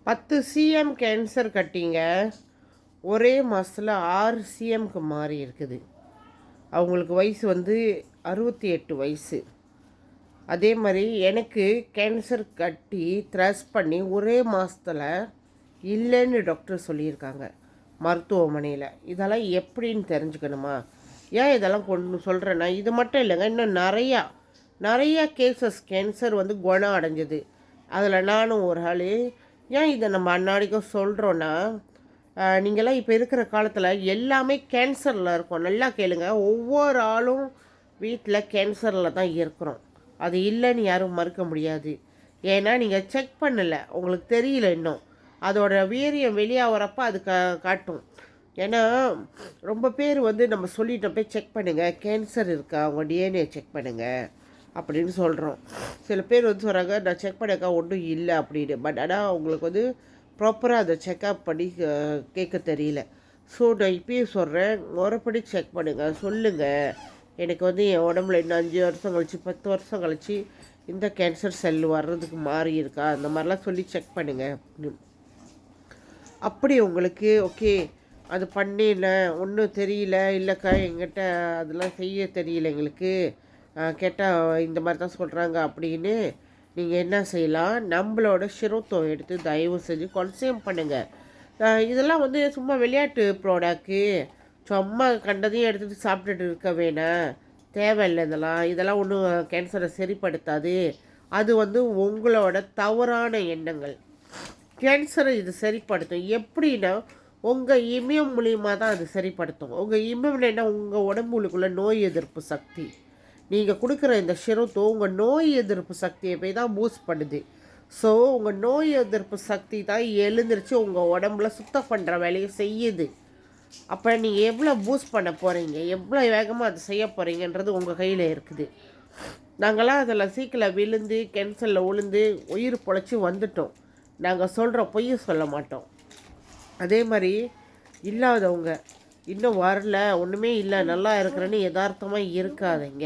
10 CM cancer கட்டிங்க ஒரே மாதத்தில் 6 சிஎம்க்கு மாறி இருக்குது. அவங்களுக்கு வயசு 68 வயசு. அதே மாதிரி எனக்கு கேன்சர் கட்டி த்ரஸ் பண்ணி ஒரே மாதத்தில் இல்லைன்னு டாக்டர் சொல்லியிருக்காங்க மருத்துவமனையில். இதெல்லாம் எப்படின்னு தெரிஞ்சுக்கணுமா? ஏன் இதெல்லாம் கொண்டு சொல்கிறேன்னா, இது மட்டும் இல்லைங்க, இன்னும் நிறையா கேசஸ் கேன்சர் குணம் அடைஞ்சது. அதில் நானும் ஒரு ஆள். ஏன் இதை நம்ம அன்னாடிக்கும் சொல்கிறோன்னா, நீங்களாம் இப்போ இருக்கிற காலத்தில் எல்லாமே கேன்சரில் இருக்கோம். நல்லா கேளுங்க, ஒவ்வொரு ஆளும் வீட்டில் கேன்சரில் தான் இருக்கிறோம். அது இல்லைன்னு யாரும் மறுக்க முடியாது. ஏன்னா நீங்கள் செக் பண்ணலை, உங்களுக்கு தெரியல இன்னும். அதோட வீரியம் வெளியாகிறப்ப அது காட்டும். ஏன்னா ரொம்ப பேர் நம்ம சொல்லிட்டோம், போய் செக் பண்ணுங்கள், கேன்சர் இருக்கா, உங்கள் டிஎன்ஏ செக் பண்ணுங்கள் அப்படின்னு சொல்கிறோம். சில பேர் சொல்கிறாங்க, நான் செக் பண்ணக்கா ஒன்றும் இல்லை அப்படின்னு. பட் ஆனால் அவங்களுக்கு ப்ராப்பராக அதை செக்அப் பண்ணி கேட்க தெரியல. ஸோ நான் இப்பயும் சொல்கிறேன், முறைப்படி செக் பண்ணுங்கள், சொல்லுங்கள். எனக்கு என் உடம்புல இன்னும் 5 வருஷம் கழிச்சு 10 வருஷம் கழிச்சு இந்த கேன்சர் செல் வர்றதுக்கு மாறி இருக்கா, அந்த மாதிரிலாம் சொல்லி செக் பண்ணுங்கள். அப்படி உங்களுக்கு ஓகே அது பண்ணிடல, ஒன்றும் தெரியல, இல்லைக்கா எங்கிட்ட அதெல்லாம் செய்ய தெரியல எங்களுக்கு, கேட்டால் இந்த மாதிரி தான் சொல்கிறாங்க அப்படின்னு நீங்கள் என்ன செய்யலாம், நம்மளோட சிரோத்தோ எடுத்து தயவு செஞ்சு கன்சியூம் பண்ணுங்கள். இதெல்லாம் சும்மா விளையாட்டு ப்ராடக்ட்டு, சும்மா கண்டதையும் எடுத்துகிட்டு சாப்பிட்டுட்டு இருக்க வேணாம், தேவையில்லை. இதெல்லாம் ஒன்றும் கேன்சரை சரிப்படுத்தாது. அது உங்களோட தவறான எண்ணங்கள். கேன்சரை இது சரிப்படுத்தும். எப்படின்னா, உங்கள் இம்யூன் மூலியமாக தான் அது சரிப்படுத்தும். உங்கள் இம்யூன்னா உங்கள் உடம்புக்குள்ளே நோய் எதிர்ப்பு சக்தி. நீங்கள் கொடுக்குற இந்த சிரோத்தோ உங்கள் நோய் எதிர்ப்பு சக்தியை போய் தான் பூஸ்ட் பண்ணுது. ஸோ உங்கள் நோய் எதிர்ப்பு சக்தி தான் எழுந்திரிச்சு உங்கள் உடம்புல சுத்தம் பண்ணுற வேலையை செய்யுது. அப்போ நீங்கள் எவ்வளோ பூஸ்ட் பண்ண போகிறீங்க, எவ்வளோ வேகமாக அதை செய்ய போகிறீங்கன்றது உங்கள் கையில் இருக்குது. நாங்களாம் அதில் சீக்கிரம் விழுந்து கேன்சரில் விழுந்து உயிர் பொழைச்சி வந்துட்டோம். நாங்கள் சொல்கிற பொய்யை சொல்ல மாட்டோம். அதே மாதிரி இல்லாதவங்க இன்னும் வரல, ஒன்றுமே இல்லை, நல்லா இருக்கிறேன்னு யதார்த்தமாக இருக்காதீங்க.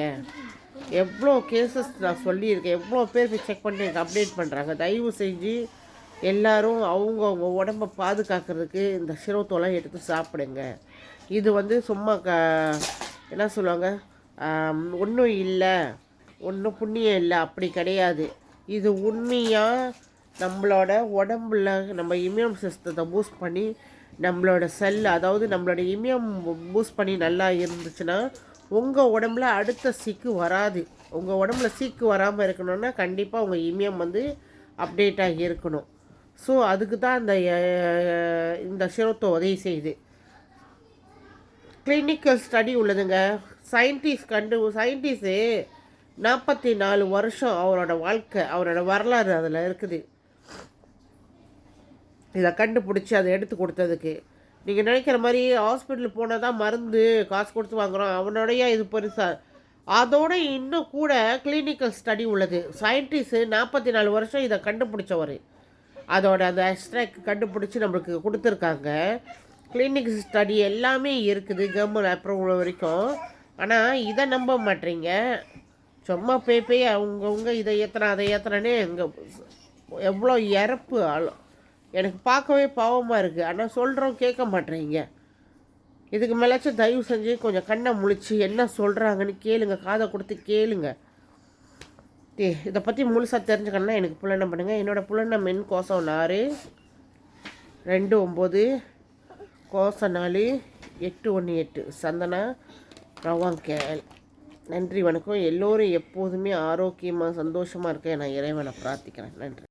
எவ்வளோ கேசஸ் நான் சொல்லியிருக்கேன், எவ்வளோ பேர் போய் செக் பண்ணி எனக்கு அப்டேட் பண்ணுறாங்க. தயவு செஞ்சு எல்லோரும் அவங்கவுங்க உடம்பை பாதுகாக்கிறதுக்கு இந்த சிரோத்தோலாம் எடுத்து சாப்பிடுங்க. இது சும்மா என்ன சொல்லுவாங்க, ஒன்றும் இல்லை, ஒன்றும் புண்ணியம் இல்லை, அப்படி கிடையாது. இது உண்மையாக நம்மளோட உடம்புல நம்ம இம்யூன் சிஸ்டத்தை பூஸ்ட் பண்ணி நம்மளோட செல், அதாவது நம்மளோட இம்யூன் பூஸ்ட் பண்ணி நல்லா இருந்துச்சுன்னா உங்கள் உடம்புல அடுத்த சீக்கு வராது. உங்கள் உடம்புல சீக்கு வராமல் இருக்கணும்னா கண்டிப்பாக உங்கள் இம்யூன் அப்டேட்டாக இருக்கணும். ஸோ அதுக்கு தான் இந்த சிரோத்தோ உதவி செய்யுது. Clinical study உள்ளதுங்க. சயின்டிஸ்ட்டு 44 வருஷம் அவரோட வாழ்க்கை, அவரோட வரலாறு அதில் இருக்குது. இதை கண்டுபிடிச்சி அதை எடுத்து கொடுத்ததுக்கு நீங்கள் நினைக்கிற மாதிரி ஹாஸ்பிட்டல் போனால் தான் மருந்து காசு கொடுத்து வாங்குகிறோம், அவனோடைய இது பெருசாக. அதோட இன்னும் கூட கிளினிக்கல் ஸ்டடி உள்ளது. சயின்டிஸ்ட்டு 44 வருஷம் இதை கண்டுபிடிச்சவர். அதோட அந்த எக்ஸ்ட்ராக்ட் கண்டுபிடிச்சி நம்மளுக்கு கொடுத்துருக்காங்க. கிளினிக் ஸ்டடி எல்லாமே இருக்குது கவர்மெண்ட் அப்ரூவல் வரைக்கும். ஆனால் இதை நம்ப மாட்டீங்க. சும்மா போய் அவங்கவுங்க இதை ஏற்றுறேன் அதை ஏற்றுறேன்னே எவ்வளோ இறப்பு ஆளும். எனக்கு பார்க்கவே பாவமாக இருக்குது. ஆனால் சொல்கிறோம், கேட்க மாட்டேறீங்க. இதுக்கு மேலாச்சும் தயவு செஞ்சு கொஞ்சம் கண்ணை முழிச்சு என்ன சொல்கிறாங்கன்னு கேளுங்க, காதை கொடுத்து கேளுங்க. இதை பற்றி முழுசாக தெரிஞ்சுக்கணுன்னா எனக்கு புலனம் பண்ணுங்கள். என்னோடய புலனம் எண் கோசம் 4 29 கோசம் 4 818 சந்தனா ரவாங்கேல். நன்றி, வணக்கம். எல்லோரும் எப்போதுமே ஆரோக்கியமாக சந்தோஷமாக இருக்க நான் இறைவனை பிரார்த்திக்கிறேன். நன்றி.